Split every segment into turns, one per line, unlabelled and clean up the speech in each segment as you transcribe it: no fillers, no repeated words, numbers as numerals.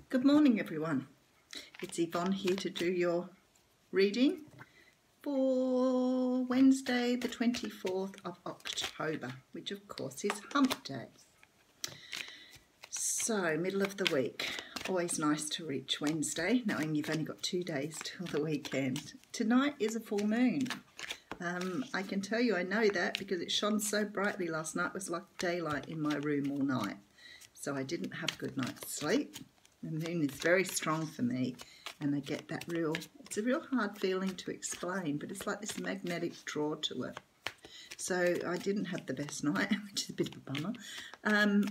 Good morning, everyone. It's Yvonne here to do your reading for Wednesday the 24th of October, which of course is Hump Day. So, middle of the week. Always nice to reach Wednesday, knowing you've only got 2 days till the weekend. Tonight is a full moon. I can tell you I know that because it shone so brightly last night. It was like daylight in my room all night. So I didn't have a good night's sleep. The moon is very strong for me, and I get that it's a real hard feeling to explain, but it's like this magnetic draw to it. So I didn't have the best night, which is a bit of a bummer.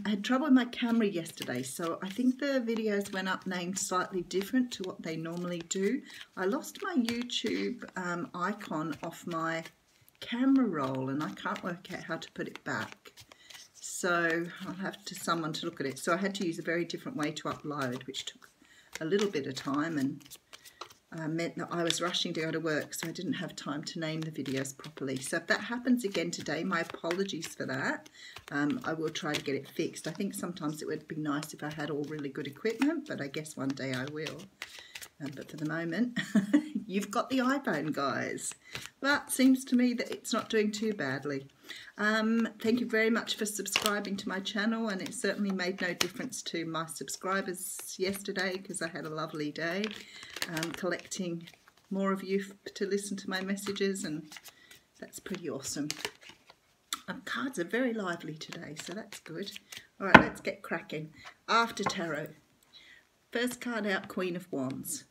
I had trouble with my camera yesterday, so I think the videos went up named slightly different to what they normally do. I lost my YouTube icon off my camera roll, and I can't work out how to put it back. So I'll have someone to look at it. So I had to use a very different way to upload, which took a little bit of time and meant that I was rushing to go to work, so I didn't have time to name the videos properly. So if that happens again today, my apologies for that. I will try to get it fixed. I think sometimes it would be nice if I had all really good equipment, but I guess one day I will. But for the moment, you've got the iPhone, guys. But seems to me that it's not doing too badly. Thank you very much for subscribing to my channel, and it certainly made no difference to my subscribers yesterday because I had a lovely day collecting more of you to listen to my messages, and that's pretty awesome. Cards are very lively today, so that's good. All right, let's get cracking. After Tarot. First card out, Queen of Wands.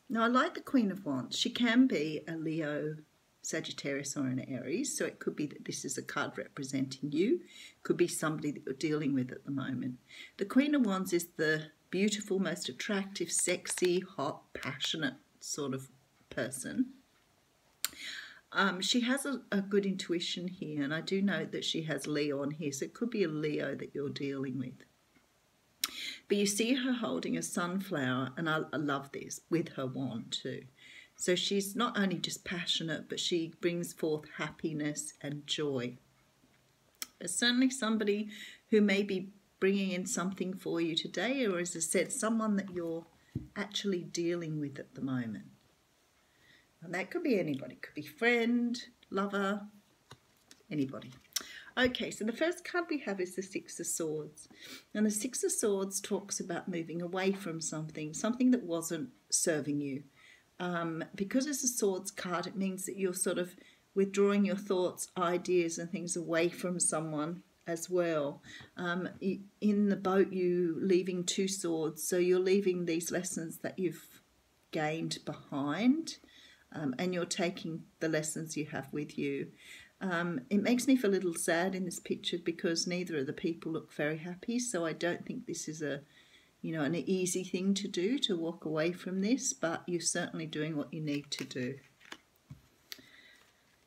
Now, I like the Queen of Wands. She can be a Leo, Sagittarius, or an Aries, so it could be that this is a card representing you. It could be somebody that you're dealing with at the moment. The Queen of Wands is the beautiful, most attractive, sexy, hot, passionate sort of person. She has a good intuition here, and I do know that she has Leo on here, so it could be a Leo that you're dealing with. But you see her holding a sunflower, and I love this, with her wand too. So she's not only just passionate, but she brings forth happiness and joy. There's certainly somebody who may be bringing in something for you today, or as I said, someone that you're actually dealing with at the moment. And that could be anybody. It could be friend, lover, anybody. Okay, so the first card we have is the Six of Swords. And the Six of Swords talks about moving away from something that wasn't serving you. Because it's a Swords card, it means that you're sort of withdrawing your thoughts, ideas and things away from someone as well. In the boat, you leaving 2 swords, so you're leaving these lessons that you've gained behind, and you're taking the lessons you have with you. It makes me feel a little sad in this picture because neither of the people look very happy, so I don't think this is an easy thing to do, to walk away from this, but you're certainly doing what you need to do.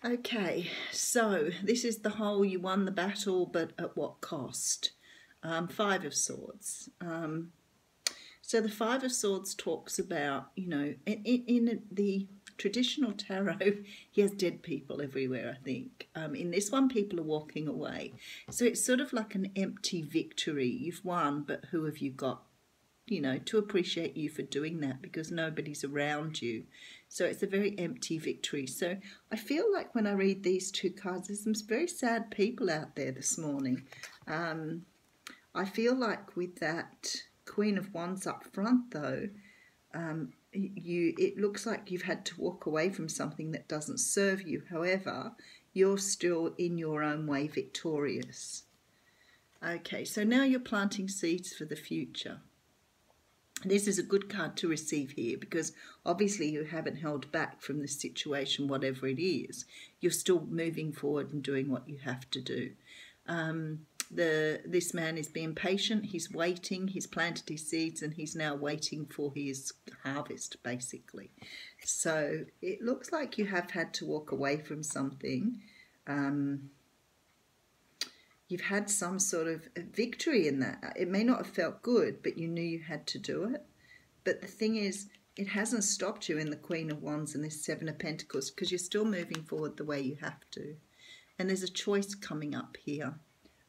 Okay, so this is the whole you won the battle, but at what cost? 5 of Swords. So the 5 of Swords talks about, in the traditional tarot, he has dead people everywhere, I think. In this one, people are walking away. So it's sort of like an empty victory. You've won, but who have you got, to appreciate you for doing that, because nobody's around you. So it's a very empty victory. So I feel like when I read these 2 cards, there's some very sad people out there this morning. I feel like with that Queen of Wands up front, though, it looks like you've had to walk away from something that doesn't serve you. However, you're still in your own way victorious. Okay, so now you're planting seeds for the future. This is a good card to receive here because obviously you haven't held back from the situation, whatever it is. You're still moving forward and doing what you have to do. This man is being patient, he's waiting, he's planted his seeds and he's now waiting for his harvest, basically. So it looks like you have had to walk away from something. You've had some sort of victory in that. It may not have felt good, but you knew you had to do it. But the thing is, it hasn't stopped you in the Queen of Wands and this 7 of Pentacles, because you're still moving forward the way you have to. And there's a choice coming up here.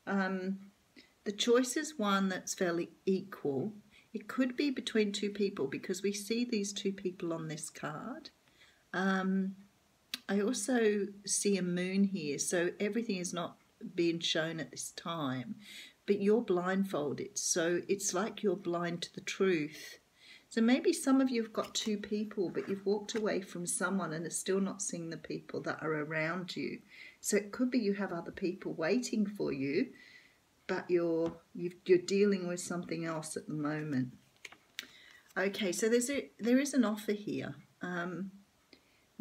The choice is one that's fairly equal. It could be between two people because we see these two people on this card. I also see a moon here, so everything is not being shown at this time, but you're blindfolded, so it's like you're blind to the truth. So maybe some of you have got two people, but you've walked away from someone and are still not seeing the people that are around you. So it could be you have other people waiting for you, but you're dealing with something else at the moment. Okay, so there is an offer here.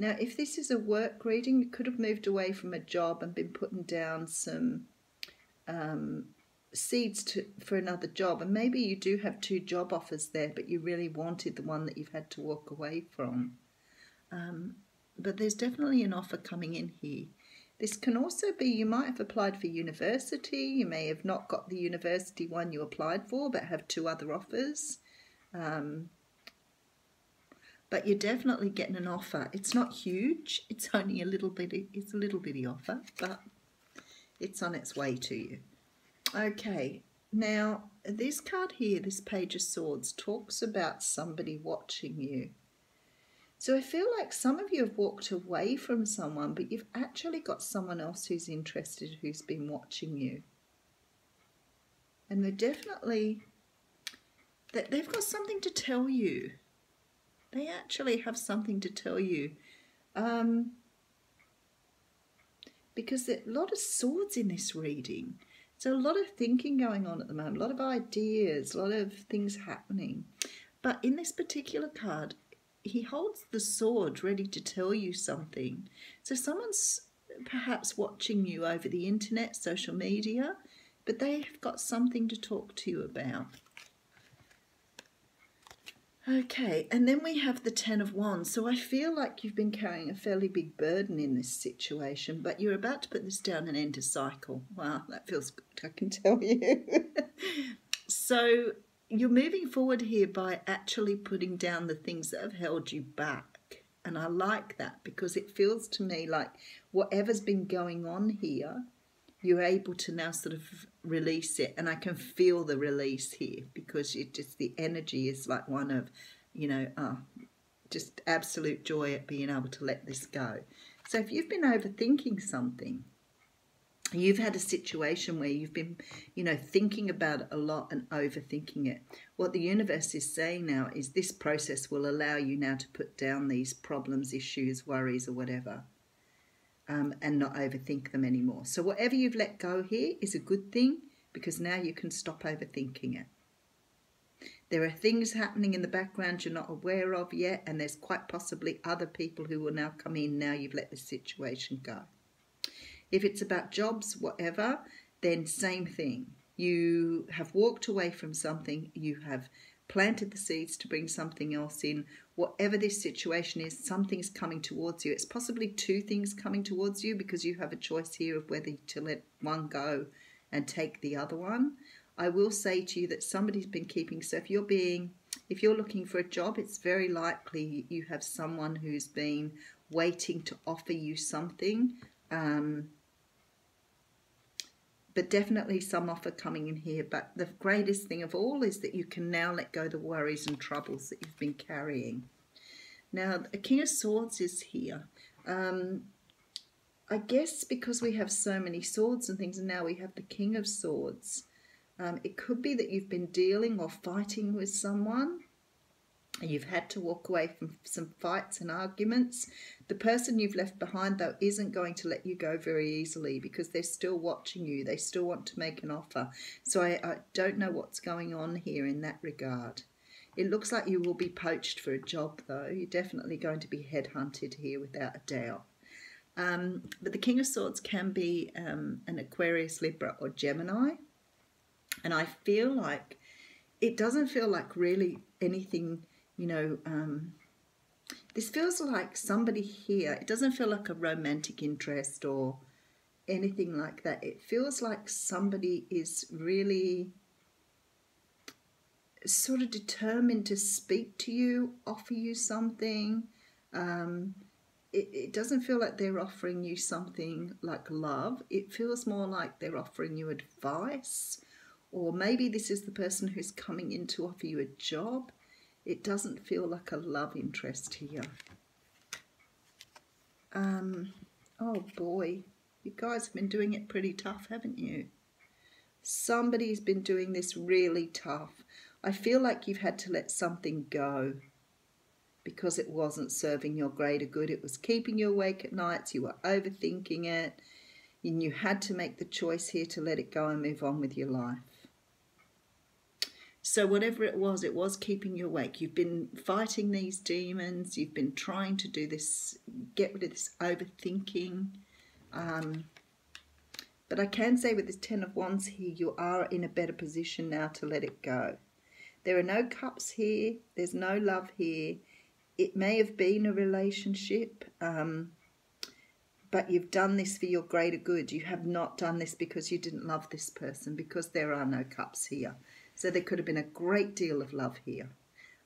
Now, if this is a work reading, you could have moved away from a job and been putting down some seeds for another job. And maybe you do have two job offers there, but you really wanted the one that you've had to walk away from. But there's definitely an offer coming in here. This can also be you might have applied for university. You may have not got the university one you applied for, but have two other offers. But you're definitely getting an offer. It's not huge. It's only a little bitty offer, but it's on its way to you. Okay, now this card here, this Page of Swords, talks about somebody watching you. So I feel like some of you have walked away from someone, but you've actually got someone else who's interested, who's been watching you. And they've got something to tell you. They actually have something to tell you. Because there's a lot of swords in this reading. So a lot of thinking going on at the moment, a lot of ideas, a lot of things happening. But in this particular card, he holds the sword ready to tell you something. So someone's perhaps watching you over the internet, social media, but they've got something to talk to you about. Okay, and then we have the Ten of Wands. So I feel like you've been carrying a fairly big burden in this situation, but you're about to put this down and end a cycle. Wow, that feels good, I can tell you. So you're moving forward here by actually putting down the things that have held you back. And I like that because it feels to me like whatever's been going on here, you're able to now sort of release it. And I can feel the release here because the energy is like one of, just absolute joy at being able to let this go. So if you've been overthinking something, you've had a situation where you've been, thinking about it a lot and overthinking it. What the universe is saying now is this process will allow you now to put down these problems, issues, worries or whatever. And not overthink them anymore. So whatever you've let go here is a good thing because now you can stop overthinking it. There are things happening in the background you're not aware of yet, and there's quite possibly other people who will now come in now you've let the situation go. If it's about jobs, whatever, then same thing. You have walked away from something, you have planted the seeds to bring something else in. Whatever this situation is, something's coming towards you. It's possibly two things coming towards you because you have a choice here of whether to let one go and take the other one. I will say to you that somebody's been keeping, so if you're looking for a job, it's very likely you have someone who's been waiting to offer you something. But definitely some offer coming in here. But the greatest thing of all is that you can now let go the worries and troubles that you've been carrying. Now, the King of Swords is here. I guess because we have so many swords and things, and now we have the King of Swords. It could be that you've been dealing or fighting with someone. You've had to walk away from some fights and arguments. The person you've left behind, though, isn't going to let you go very easily because they're still watching you. They still want to make an offer. So I don't know what's going on here in that regard. It looks like you will be poached for a job, though. You're definitely going to be headhunted here without a doubt. But the King of Swords can be an Aquarius, Libra or Gemini. And I feel like it doesn't feel like really anything... this feels like somebody here, it doesn't feel like a romantic interest or anything like that. It feels like somebody is really sort of determined to speak to you, offer you something. It doesn't feel like they're offering you something like love. It feels more like they're offering you advice Or maybe this is the person who's coming in to offer you a job. It doesn't feel like a love interest here. Oh boy, you guys have been doing it pretty tough, haven't you? Somebody's been doing this really tough. I feel like you've had to let something go because it wasn't serving your greater good. It was keeping you awake at nights. You were overthinking it, and you had to make the choice here to let it go and move on with your life. So whatever it was keeping you awake. You've been fighting these demons. You've been trying to do this, get rid of this overthinking. But I can say with this Ten of Wands here, you are in a better position now to let it go. There are no cups here. There's no love here. It may have been a relationship, but you've done this for your greater good. You have not done this because you didn't love this person, because there are no cups here. So there could have been a great deal of love here.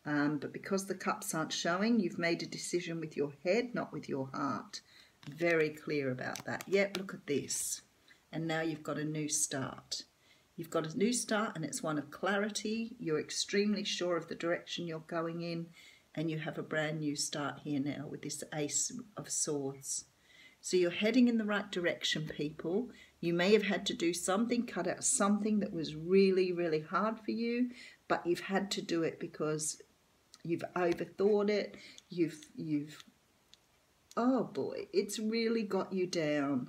But because the cups aren't showing, you've made a decision with your head, not with your heart. Very clear about that. Yep, look at this. And now you've got a new start. You've got a new start, and it's one of clarity. You're extremely sure of the direction you're going in, and you have a brand new start here now with this Ace of Swords. So you're heading in the right direction, people. You may have had to do something, cut out something that was really, really hard for you, but you've had to do it because you've overthought it. Oh boy, it's really got you down.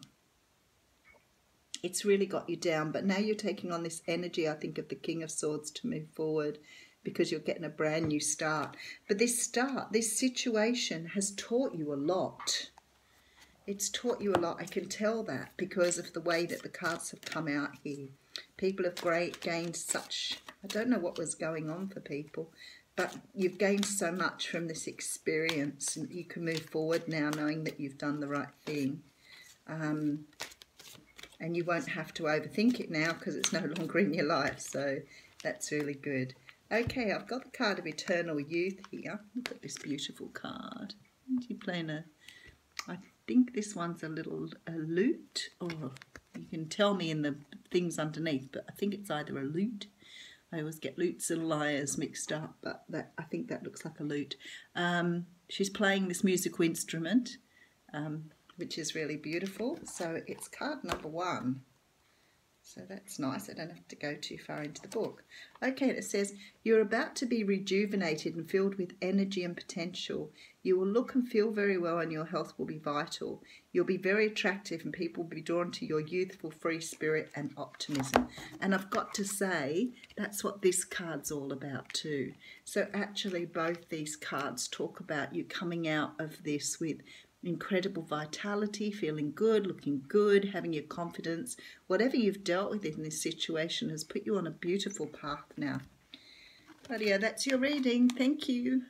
It's really got you down, but now you're taking on this energy, I think, of the King of Swords to move forward because you're getting a brand new start. But this situation has taught you a lot. It's taught you a lot. I can tell that because of the way that the cards have come out here. People have gained such, I don't know what was going on for people, but you've gained so much from this experience, and you can move forward now knowing that you've done the right thing. And you won't have to overthink it now because it's no longer in your life. So that's really good. Okay, I've got the card of Eternal Youth here. Look at this beautiful card. You're playing I think this one's a lute, or you can tell me in the things underneath, but I think it's either a lute. I always get lutes and lyres mixed up, but I think that looks like a lute. She's playing this musical instrument, which is really beautiful. So it's card number 1. So that's nice. I don't have to go too far into the book. Okay, it says, you're about to be rejuvenated and filled with energy and potential. You will look and feel very well, and your health will be vital. You'll be very attractive, and people will be drawn to your youthful, free spirit and optimism. And I've got to say, that's what this card's all about too. So actually both these cards talk about you coming out of this with incredible vitality, feeling good, looking good, having your confidence. Whatever you've dealt with in this situation has put you on a beautiful path now. But yeah, that's your reading. Thank you.